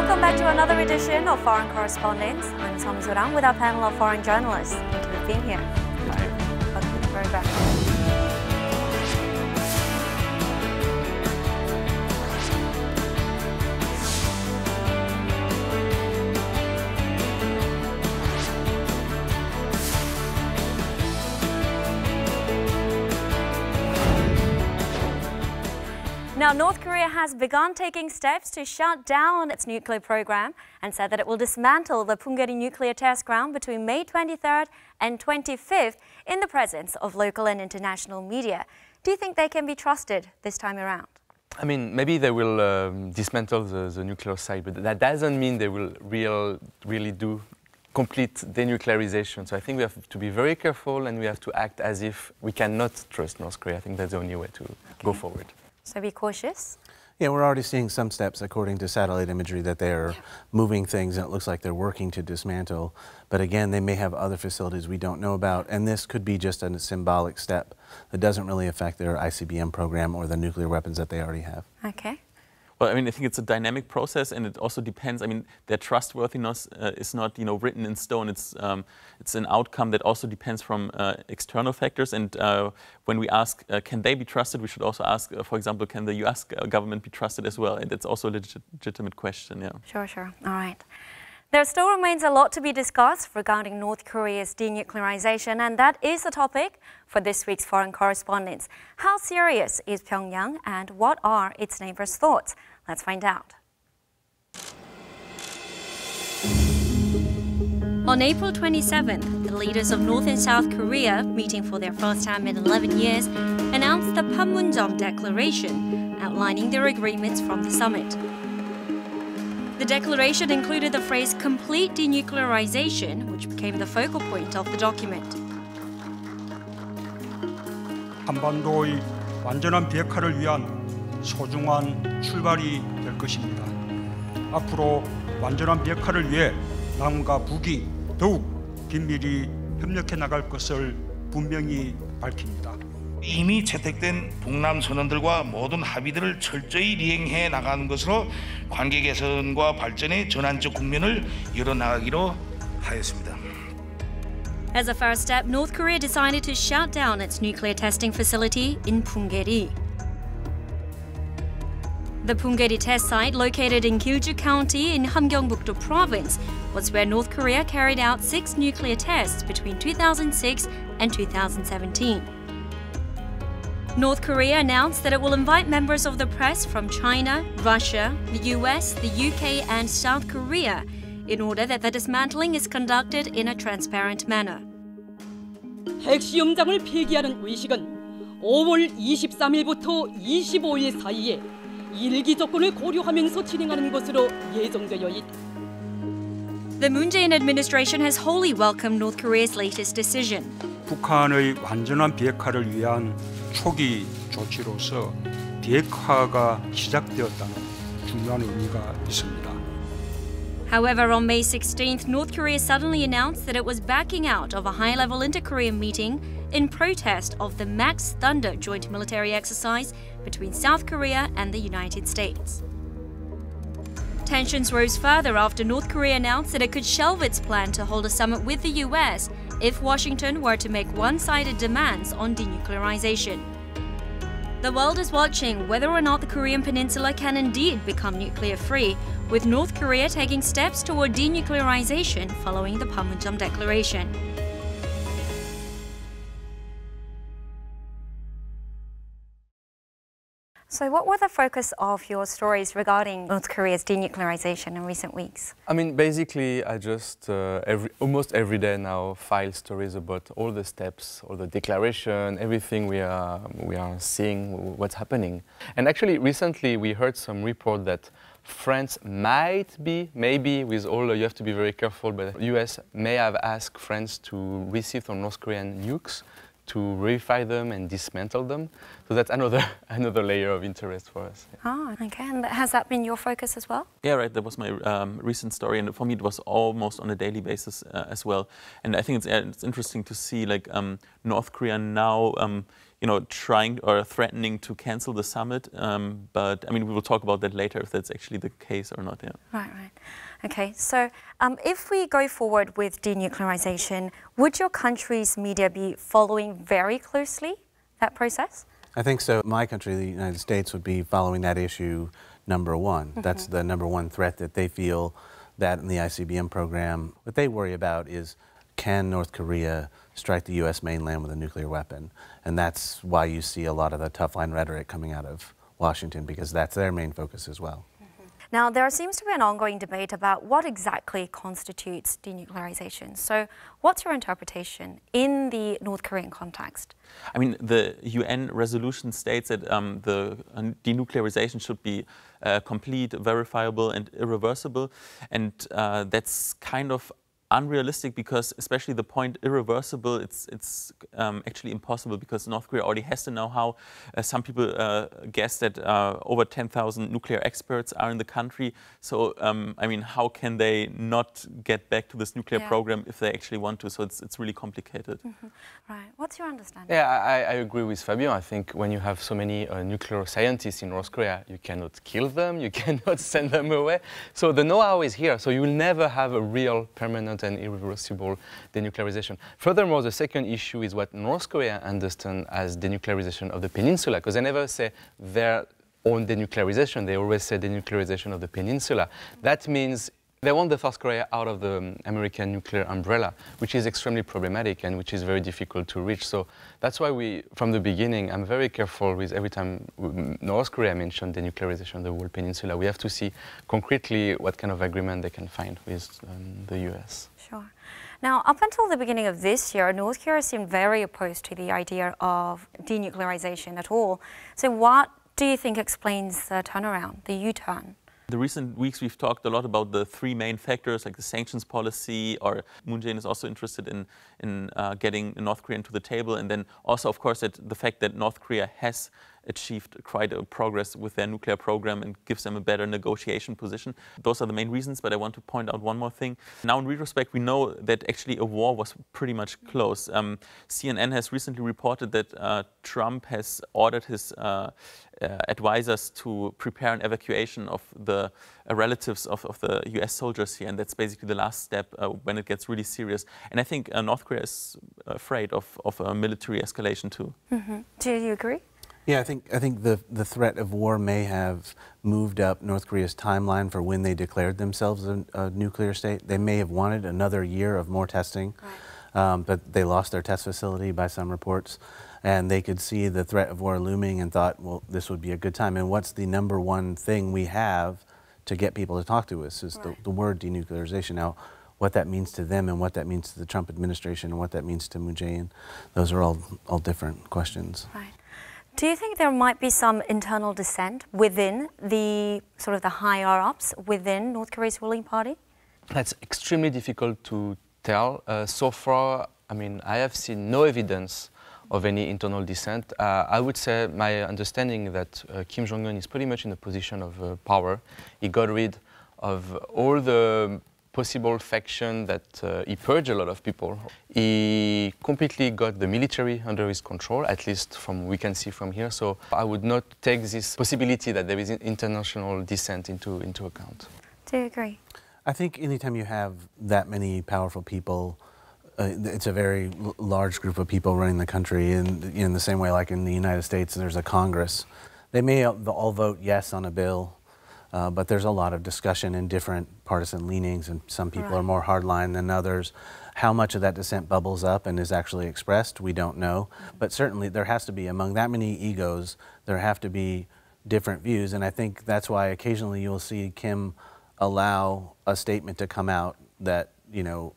Welcome back to another edition of Foreign Correspondents. I'm Song Surang with our panel of foreign journalists. Thank you for being here. Hi. Welcome to the program. Now, North Korea has begun taking steps to shut down its nuclear program and said that it will dismantle the Punggye-ri nuclear test ground between May 23rd and 25th in the presence of local and international media. Do you think they can be trusted this time around? I mean, maybe they will dismantle the nuclear site, but that doesn't mean they will really do complete denuclearization. So I think we have to be very careful and we have to act as if we cannot trust North Korea. I think that's the only way to go forward. So be cautious. Yeah, we're already seeing some steps, according to satellite imagery, that they're moving things, and it looks like they're working to dismantle. But again, they may have other facilities we don't know about, and this could be just a symbolic step that doesn't really affect their ICBM program or the nuclear weapons that they already have. Okay. Well, I mean, I think it's a dynamic process, and it also depends. I mean, their trustworthiness is not, written in stone. It's an outcome that also depends from external factors. And when we ask, can they be trusted, we should also ask, for example, can the U.S. government be trusted as well? And that's also a legitimate question. Yeah. Sure. All right. There still remains a lot to be discussed regarding North Korea's denuclearization, and that is the topic for this week's Foreign Correspondents. How serious is Pyongyang, and what are its neighbors' thoughts? Let's find out. On April 27th, the leaders of North and South Korea, meeting for their first time in 11 years, announced the Panmunjom Declaration, outlining their agreements from the summit. The declaration included the phrase complete denuclearization, which became the focal point of the document. 한반도의 완전한 비핵화를 위한 소중한 출발이 될 것입니다. 앞으로 완전한 비핵화를 위해 남과 북이 더욱 긴밀히 협력해 나갈 것을 분명히 밝힙니다. 이미 채택된 북남 선언들과 모든 합의들을 철저히 이행해 나가는 것으로 관계 개선과 발전의 전환적 국면을 열어나가기로 하였습니다. As a first step, North Korea decided to shut down its nuclear testing facility in Punggye-ri. The Punggye-ri test site, located in Gyeongju County in Hamgyeongbuk-do Province, was where North Korea carried out 6 nuclear tests between 2006 and 2017. North Korea announced that it will invite members of the press from China, Russia, the US, the UK and South Korea in order that the dismantling is conducted in a transparent manner. 핵시험장을 폐기하는 의식은 5월 23일부터 25일 사이에 일기 조건을 고려하면서 진행하는 것으로 예정되어 있다. The Moon Jae-in administration has wholly welcomed North Korea's latest decision. 북한의 완전한 비핵화를 위한 초기 조치로서 비핵화가 시작되었다는 중요한 의미가 있습니다. However, on May 16th, North Korea suddenly announced that it was backing out of a high-level inter-Korean meeting in protest of the Max Thunder joint military exercise between South Korea and the United States. Tensions rose further after North Korea announced that it could shelve its plan to hold a summit with the US if Washington were to make one-sided demands on denuclearization. The world is watching whether or not the Korean peninsula can indeed become nuclear-free, with North Korea taking steps toward denuclearization following the Panmunjom Declaration. So what were the focus of your stories regarding North Korea's denuclearization in recent weeks? I mean, basically, I just almost every day now file stories about all the steps, all the declaration, everything we are seeing, what's happening. And actually, recently we heard some report that France might be, maybe with all, you have to be very careful, but the US may have asked France to receive some North Korean nukes to verify them and dismantle them. So that's another layer of interest for us. Oh, okay. And has that been your focus as well? Yeah, right. That was my recent story, and for me it was almost on a daily basis as well. And I think it's interesting to see, like, North Korea now trying or threatening to cancel the summit. But I mean, we will talk about that later if that's actually the case or not. Yeah. Right. Okay, so if we go forward with denuclearization, would your country's media be following very closely that process? I think so. My country, the United States, would be following that issue number one. That's the number one threat that they feel that in the ICBM program. What they worry about is, can North Korea strike the U.S. mainland with a nuclear weapon? And that's why you see a lot of the tough line rhetoric coming out of Washington, because that's their main focus as well. Now, there seems to be an ongoing debate about what exactly constitutes denuclearization. So what's your interpretation in the North Korean context? I mean, the UN resolution states that the denuclearization should be complete, verifiable, and irreversible. And that's kind of unrealistic, because especially the point irreversible, it's actually impossible, because North Korea already has the know-how. Some people guess that over 10,000 nuclear experts are in the country. So, I mean, how can they not get back to this nuclear program if they actually want to? So it's really complicated. Right. What's your understanding? Yeah, I agree with Fabien. I think when you have so many nuclear scientists in North Korea, you cannot kill them, you cannot send them away. So the know-how is here. So you will never have a real permanent and irreversible denuclearization. Furthermore, the second issue is what North Korea understands as denuclearization of the peninsula, because they never say their own denuclearization, they always say denuclearization of the peninsula. That means they want the South Korea out of the American nuclear umbrella, which is extremely problematic and which is very difficult to reach. So that's why from the beginning, I'm very careful with every time North Korea mentioned denuclearization of the whole peninsula. We have to see concretely what kind of agreement they can find with the US. Sure. Now, up until the beginning of this year, North Korea seemed very opposed to the idea of denuclearization at all. So what do you think explains the turnaround, the U-turn? The recent weeks we've talked a lot about the three main factors, like the sanctions policy, or Moon Jae-in is also interested in getting North Korea to the table, and then also, of course, the fact that North Korea has achieved quite a progress with their nuclear program and gives them a better negotiation position. Those are the main reasons, but I want to point out one more thing. Now, in retrospect, we know that actually a war was pretty much close. CNN has recently reported that Trump has ordered his advisors to prepare an evacuation of the relatives of the US soldiers here, and that's basically the last step when it gets really serious. And I think North Korea is afraid of a military escalation too. Do you agree? Yeah, I think the threat of war may have moved up North Korea's timeline for when they declared themselves a nuclear state. They may have wanted another year of more testing, but they lost their test facility by some reports, and they could see the threat of war looming and thought, well, this would be a good time. And what's the number one thing we have to get people to talk to us is the word denuclearization. Now, what that means to them and what that means to the Trump administration and what that means to Moon Jae-in, those are all different questions. Right. Do you think there might be some internal dissent within the sort of the higher-ups within North Korea's ruling party? That's extremely difficult to tell. So far, I mean, I have seen no evidence of any internal dissent. I would say my understanding that Kim Jong-un is pretty much in a position of power. He got rid of all the possible faction that he purged a lot of people. He completely got the military under his control, at least from we can see from here. So I would not take this possibility that there is international dissent into account. Do you agree? I think anytime you have that many powerful people, it's a very large group of people running the country, and in the same way like in the United States, there's a Congress. They may all vote yes on a bill, but there's a lot of discussion and different partisan leanings, and some people are more hardline than others. How much of that dissent bubbles up and is actually expressed, we don't know. But certainly there has to be, among that many egos, there have to be different views, and I think that's why occasionally you'll see Kim allow a statement to come out that, you know,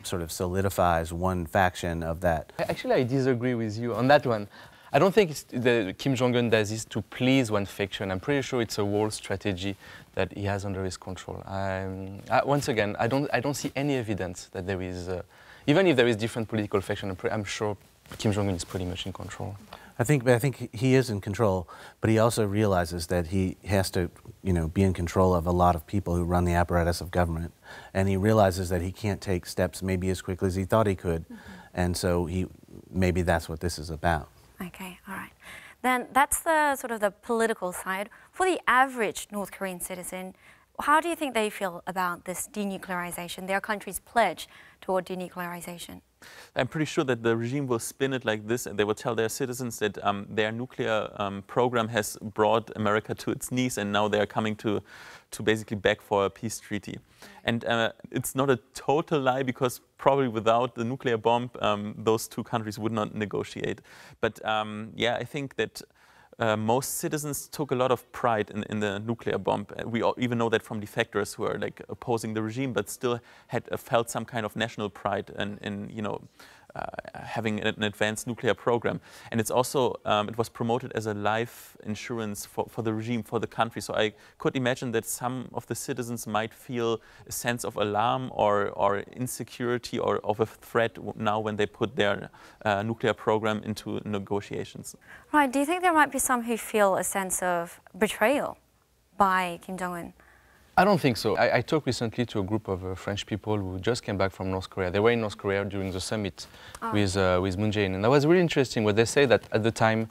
sort of solidifies one faction of that. Actually, I disagree with you on that one. I don't think Kim Jong-un does this to please one faction. I'm pretty sure it's a whole strategy that he has under his control. Once again, I don't see any evidence that there is, even if there is different political faction, I'm sure Kim Jong-un is pretty much in control. I think he is in control, but he also realizes that he has to, you know, be in control of a lot of people who run the apparatus of government, and he realizes that he can't take steps maybe as quickly as he thought he could, and so maybe that's what this is about. Okay, all right. Then that's the sort of the political side. For the average North Korean citizen, how do you think they feel about this denuclearization, their country's pledge toward denuclearization? I'm pretty sure that the regime will spin it like this, and they will tell their citizens that their nuclear program has brought America to its knees, and now they are coming to basically beg for a peace treaty. And it's not a total lie, because probably without the nuclear bomb, those two countries would not negotiate. But yeah, I think that most citizens took a lot of pride in the nuclear bomb. We even know that from defectors who are like opposing the regime, but still had felt some kind of national pride in you know, having an advanced nuclear program. And it's also, it was promoted as a life insurance for the regime, for the country. So I could imagine that some of the citizens might feel a sense of alarm or insecurity or of a threat now when they put their nuclear program into negotiations. Right, do you think there might be some who feel a sense of betrayal by Kim Jong-un? I don't think so. I talked recently to a group of French people who just came back from North Korea. They were in North Korea during the summit with Moon Jae-in. And that was really interesting. What they say that at the time,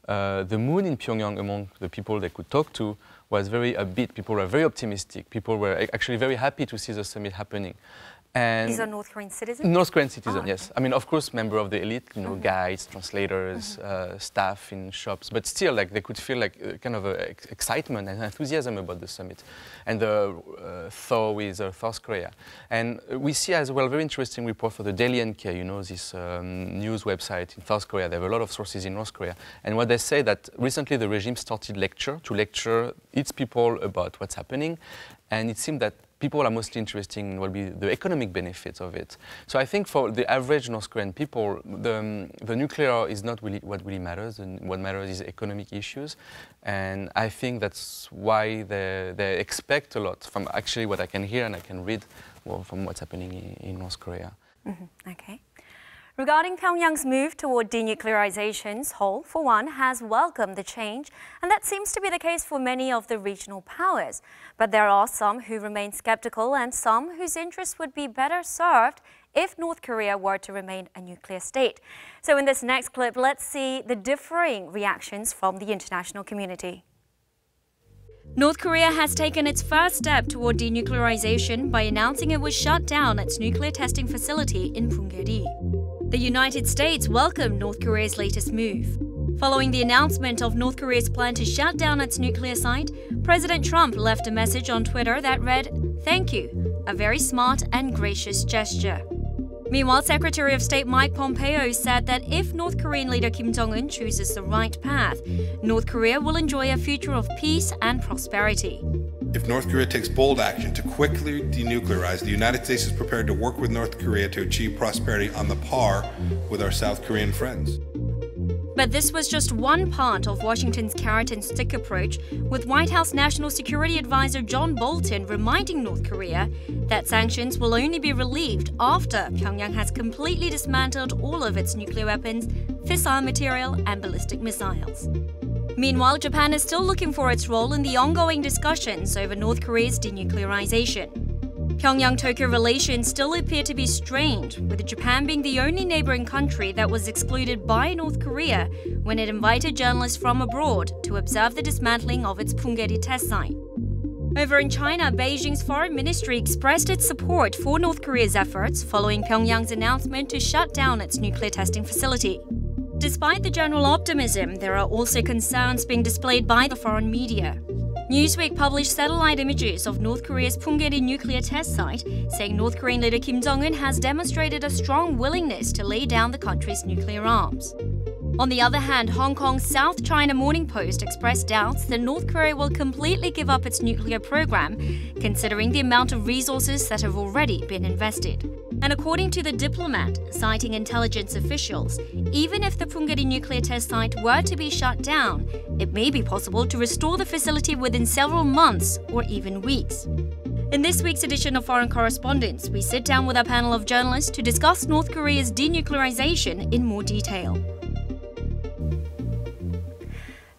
the mood in Pyongyang among the people they could talk to was very upbeat. People were very optimistic. People were actually very happy to see the summit happening. And these are North Korean citizens? North Korean citizens, yes. I mean, of course, member of the elite, you know, guides, translators, staff in shops, but still, like, they could feel like kind of excitement and enthusiasm about the summit and the thaw with South Korea. And we see as well very interesting report for the Daily NK, you know, this news website in South Korea. They have a lot of sources in North Korea. And what they say that recently the regime started to lecture its people about what's happening, and it seemed that people are mostly interested in what will be the economic benefits of it. So I think for the average North Korean people, the nuclear is not really what really matters, and what matters is economic issues. And I think that's why they expect a lot from actually what I can hear and I can read from what's happening in North Korea. Okay. Regarding Pyongyang's move toward denuclearization, Seoul, for one, has welcomed the change, and that seems to be the case for many of the regional powers. But there are some who remain skeptical and some whose interests would be better served if North Korea were to remain a nuclear state. So in this next clip, let's see the differing reactions from the international community. North Korea has taken its first step toward denuclearization by announcing it would shut down its nuclear testing facility in Punggye-ri. The United States welcomed North Korea's latest move. Following the announcement of North Korea's plan to shut down its nuclear site, President Trump left a message on Twitter that read, "Thank you, a very smart and gracious gesture." Meanwhile, Secretary of State Mike Pompeo said that if North Korean leader Kim Jong-un chooses the right path, North Korea will enjoy a future of peace and prosperity. If North Korea takes bold action to quickly denuclearize, the United States is prepared to work with North Korea to achieve prosperity on the par with our South Korean friends. But this was just one part of Washington's carrot and stick approach, with White House National Security Advisor John Bolton reminding North Korea that sanctions will only be relieved after Pyongyang has completely dismantled all of its nuclear weapons, fissile material, and ballistic missiles. Meanwhile, Japan is still looking for its role in the ongoing discussions over North Korea's denuclearization. Pyongyang-Tokyo relations still appear to be strained, with Japan being the only neighboring country that was excluded by North Korea when it invited journalists from abroad to observe the dismantling of its Punggye-ri test site. Over in China, Beijing's foreign ministry expressed its support for North Korea's efforts following Pyongyang's announcement to shut down its nuclear testing facility. Despite the general optimism, there are also concerns being displayed by the foreign media. Newsweek published satellite images of North Korea's Punggye-ri nuclear test site, saying North Korean leader Kim Jong-un has demonstrated a strong willingness to lay down the country's nuclear arms. On the other hand, Hong Kong's South China Morning Post expressed doubts that North Korea will completely give up its nuclear program, considering the amount of resources that have already been invested. And according to The Diplomat, citing intelligence officials, even if the Punggye-ri nuclear test site were to be shut down, it may be possible to restore the facility within several months or even weeks. In this week's edition of Foreign Correspondents, we sit down with a panel of journalists to discuss North Korea's denuclearization in more detail.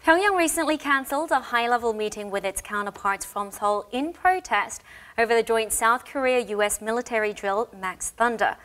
Pyongyang recently cancelled a high-level meeting with its counterparts from Seoul in protest over the joint South Korea-US military drill Max Thunder.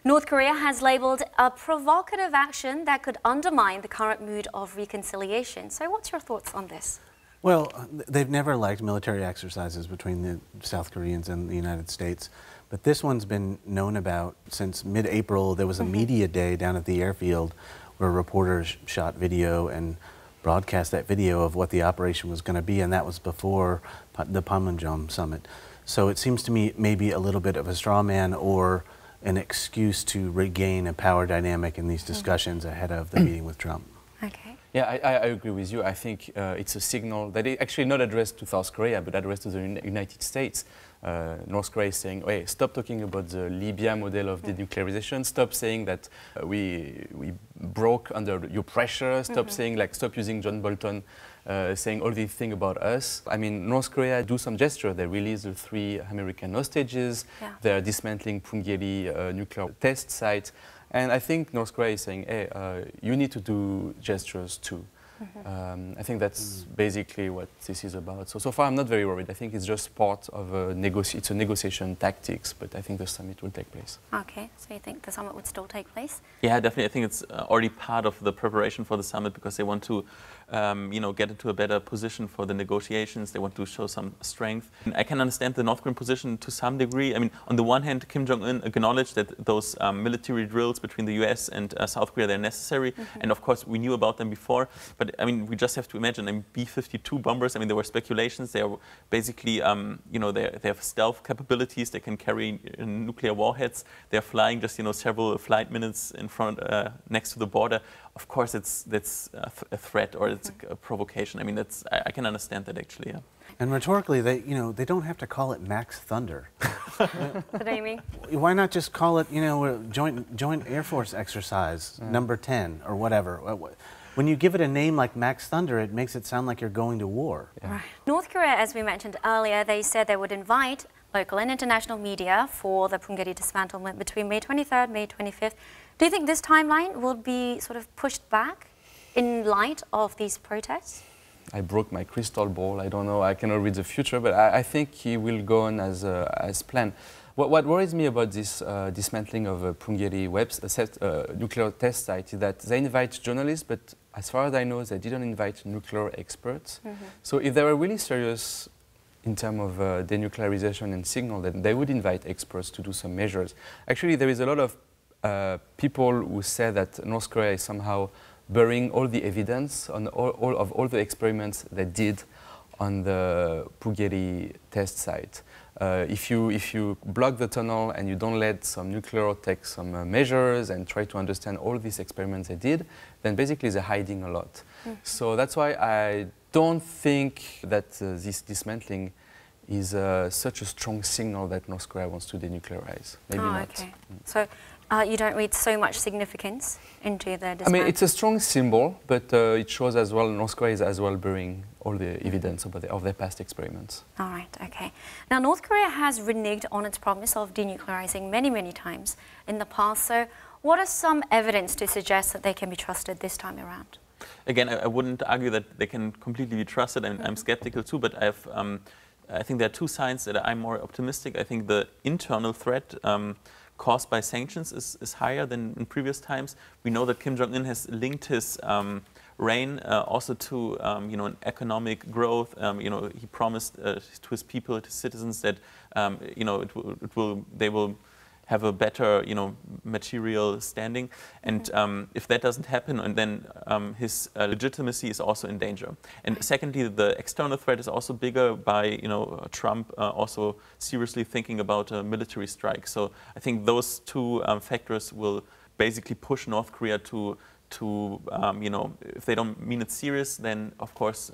North Korea has labelled a provocative action that could undermine the current mood of reconciliation. So what's your thoughts on this? Well, they've never liked military exercises between the South Koreans and the United States. But this one's been known about since mid-April. There was a media day down at the airfield where reporters shot video and broadcast that video of what the operation was going to be, and that was before the Panmunjom summit. So it seems to me maybe a little bit of a straw man or an excuse to regain a power dynamic in these discussions ahead of the meeting with Trump. Okay. Yeah, I agree with you. I think it's a signal that is actually not addressed to South Korea, but addressed to the United States. North Korea is saying, hey, stop talking about the Libya model of denuclearization. Stop saying that we broke under your pressure. Stop saying, like, stop using John Bolton saying all these things about us. I mean, North Korea do some gesture. They release the 3 American hostages. Yeah. They're dismantling Punggye nuclear test site. And I think North Korea is saying, hey, you need to do gestures too. I think that's basically what this is about. So far I'm not very worried. I think it's just part of a negotiation tactics, but I think the summit will take place. Okay, so you think the summit would still take place? Yeah, definitely. I think it's already part of the preparation for the summit because they want to get into a better position for the negotiations. They want to show some strength. And I can understand the North Korean position to some degree. I mean, on the one hand, Kim Jong-un acknowledged that those military drills between the US and South Korea, they're necessary. And of course, we knew about them before. But I mean, we just have to imagine, I mean, B-52 bombers, I mean, there were speculations. They are basically, they have stealth capabilities. They can carry nuclear warheads. They're flying just, several flight minutes in front, next to the border. Of course, that's a threat or it's a provocation. I mean, I can understand that actually. Yeah. And rhetorically, they don't have to call it Max Thunder. What do you mean? Why not just call it, Joint Air Force Exercise number 10 or whatever? When you give it a name like Max Thunder, it makes it sound like you're going to war. Yeah. Right. North Korea, as we mentioned earlier, they said they would invite local and international media for the Punggye dismantlement between May 23rd, May 25th. Do you think this timeline will be sort of pushed back in light of these protests? I broke my crystal ball. I don't know. I cannot read the future, but I think he will go on as planned. What worries me about this dismantling of Punggye nuclear test site is that they invite journalists, but as far as I know, they didn't invite nuclear experts. So if they were really serious in terms of denuclearization and signal, then they would invite experts to do some measures. Actually, there is a lot of people who say that North Korea is somehow burying all the evidence on all the experiments they did on the Punggye test site. If you block the tunnel and you don't let some nuclear take some measures and try to understand all these experiments they did, then basically they're hiding a lot. So that's why I don't think that this dismantling is such a strong signal that North Korea wants to denuclearize. Maybe not. Okay. So you don't read so much significance into the dismantling? I mean, it's a strong symbol, but it shows as well North Korea is as well burying all the evidence of their past experiments. All right, okay. Now, North Korea has reneged on its promise of denuclearizing many, many times in the past. So what are some evidence to suggest that they can be trusted this time around? Again, I wouldn't argue that they can completely be trusted. I'm skeptical too, but I think there are 2 signs that I'm more optimistic. I think the internal threat caused by sanctions is higher than in previous times. We know that Kim Jong-un has linked his reign also to an economic growth. He promised to his people, to citizens, that they will have a better material standing. And if that doesn't happen, and then his legitimacy is also in danger. And secondly, the external threat is also bigger by Trump also seriously thinking about a military strike. So I think those 2 factors will basically push North Korea to if they don't mean it serious, then of course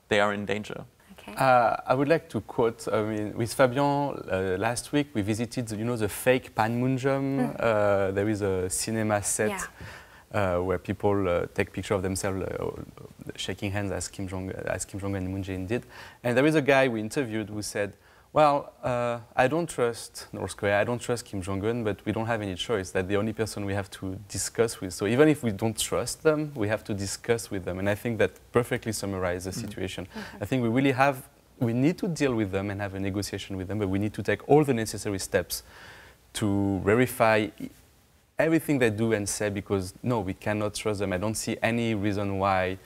they are in danger. Okay. I would like to quote, with Fabian, last week we visited, the fake Panmunjom. There is a cinema set where people take pictures of themselves shaking hands as Kim Jong-un and Moon Jae-in did. And there is a guy we interviewed who said, well, I don't trust North Korea, I don't trust Kim Jong-un, but we don't have any choice. That's the only person we have to discuss with. So even if we don't trust them, we have to discuss with them. And I think that perfectly summarizes the situation. I think we need to deal with them and have a negotiation with them, but we need to take all the necessary steps to verify everything they do and say, because no, we cannot trust them. I don't see any reason why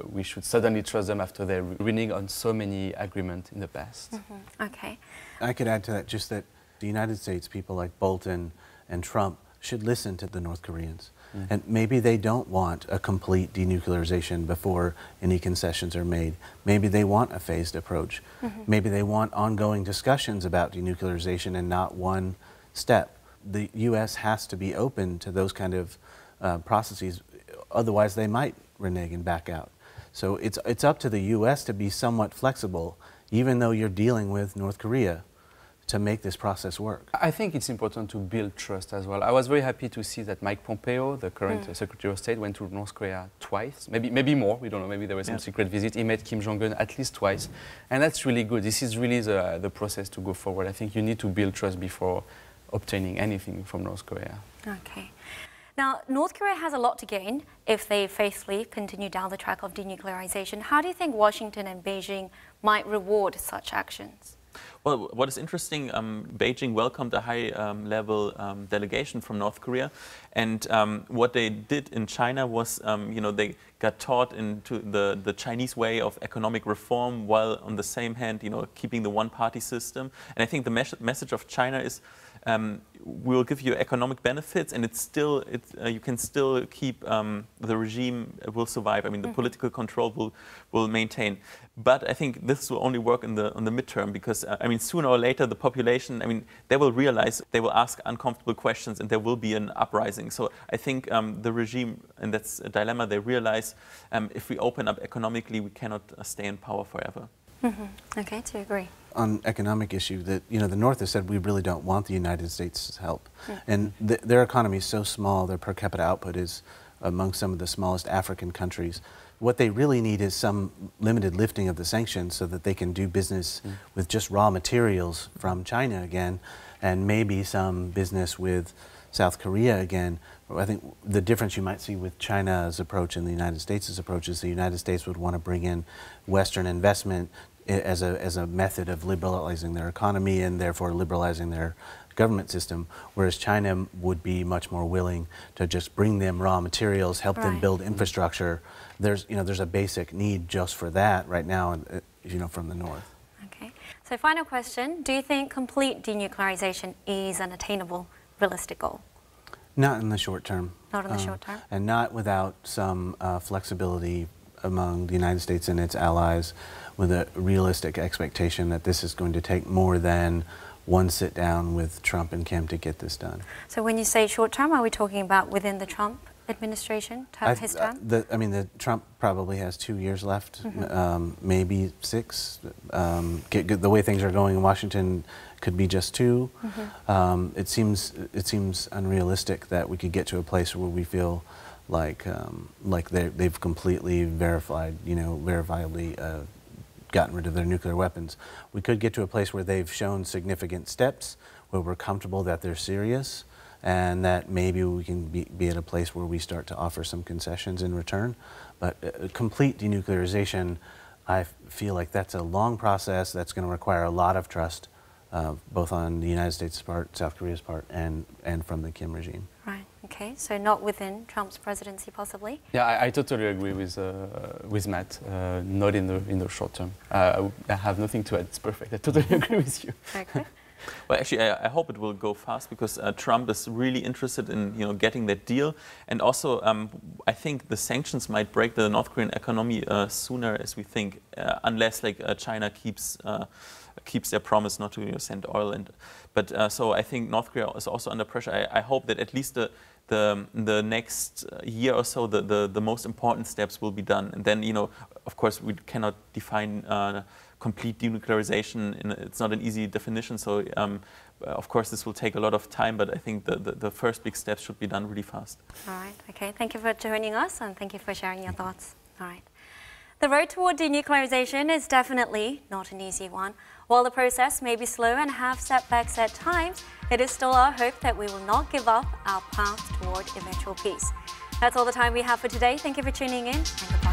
we should suddenly trust them after they're reneging on so many agreements in the past. Okay. I could add to that just that the United States, people like Bolton and Trump, should listen to the North Koreans. And maybe they don't want a complete denuclearization before any concessions are made. Maybe they want a phased approach. Maybe they want ongoing discussions about denuclearization and not one step. The U.S. has to be open to those kind of processes, otherwise they might renege and back out. So it's up to the U.S. to be somewhat flexible, even though you're dealing with North Korea, to make this process work. I think it's important to build trust as well. I was very happy to see that Mike Pompeo, the current Secretary of State, went to North Korea twice, maybe more, we don't know, maybe there was some secret visit. He met Kim Jong-un at least twice, and that's really good. This is really the process to go forward. I think you need to build trust before obtaining anything from North Korea. Okay. Now, North Korea has a lot to gain if they faithfully continue down the track of denuclearization. How do you think Washington and Beijing might reward such actions? Well, what is interesting, Beijing welcomed a high-level delegation from North Korea, and what they did in China was, you know, they got taught into the Chinese way of economic reform, while on the same hand, you know, keeping the one-party system. And I think the message of China is, we'll give you economic benefits, and you can still keep the regime will survive. I mean, the political control will maintain. But I think this will only work on the midterm, because I mean, sooner or later the population, I mean, they will realize, they will ask uncomfortable questions, and there will be an uprising. So I think the regime, and that's a dilemma, they realize if we open up economically, we cannot stay in power forever. Okay, to agree. On economic issue, that the North has said we really don't want the United States' help, and their economy is so small, their per capita output is among some of the smallest African countries. What they really need is some limited lifting of the sanctions so that they can do business with just raw materials from China again, and maybe some business with South Korea again. I think the difference you might see with China's approach and the United States' approach is the United States would want to bring in Western investment as a method of liberalizing their economy and therefore liberalizing their government system, whereas China would be much more willing to just bring them raw materials, help them build infrastructure. There's a basic need just for that right now, from the North. Okay. So final question, do you think complete denuclearization is an attainable, realistic goal? Not in the short term. Not in the short term? And not without some flexibility among the United States and its allies, with a realistic expectation that this is going to take more than one sit down with Trump and Kim to get this done. So when you say short term, are we talking about within the Trump administration, his term? The Trump probably has 2 years left, maybe 6. The way things are going in Washington, could be just 2. It seems unrealistic that we could get to a place where we feel like they've completely verifiably gotten rid of their nuclear weapons. We could get to a place where they've shown significant steps, where we're comfortable that they're serious, and that maybe we can be at a place where we start to offer some concessions in return. But complete denuclearization, I feel like that's a long process that's going to require a lot of trust, both on the United States' part, South Korea's part, and from the Kim regime. Right. Okay. So not within Trump's presidency, possibly. Yeah, I totally agree with Matt. Not in the short term. I have nothing to add. It's perfect. I totally agree with you. Okay. Well, actually, I hope it will go fast, because Trump is really interested in getting that deal, and also I think the sanctions might break the North Korean economy sooner as we think, unless China keeps their promise not to send oil. But so I think North Korea is also under pressure. I hope that at least the next year or so the most important steps will be done, and then of course we cannot define complete denuclearization. It's not an easy definition, so of course this will take a lot of time, but I think the first big steps should be done really fast. All right. Okay. Thank you for joining us, and thank you for sharing your thoughts. All right. The road toward denuclearization is definitely not an easy one. While the process may be slow and have setbacks at times, it is still our hope that we will not give up our path toward eventual peace. That's all the time we have for today. Thank you for tuning in, and goodbye.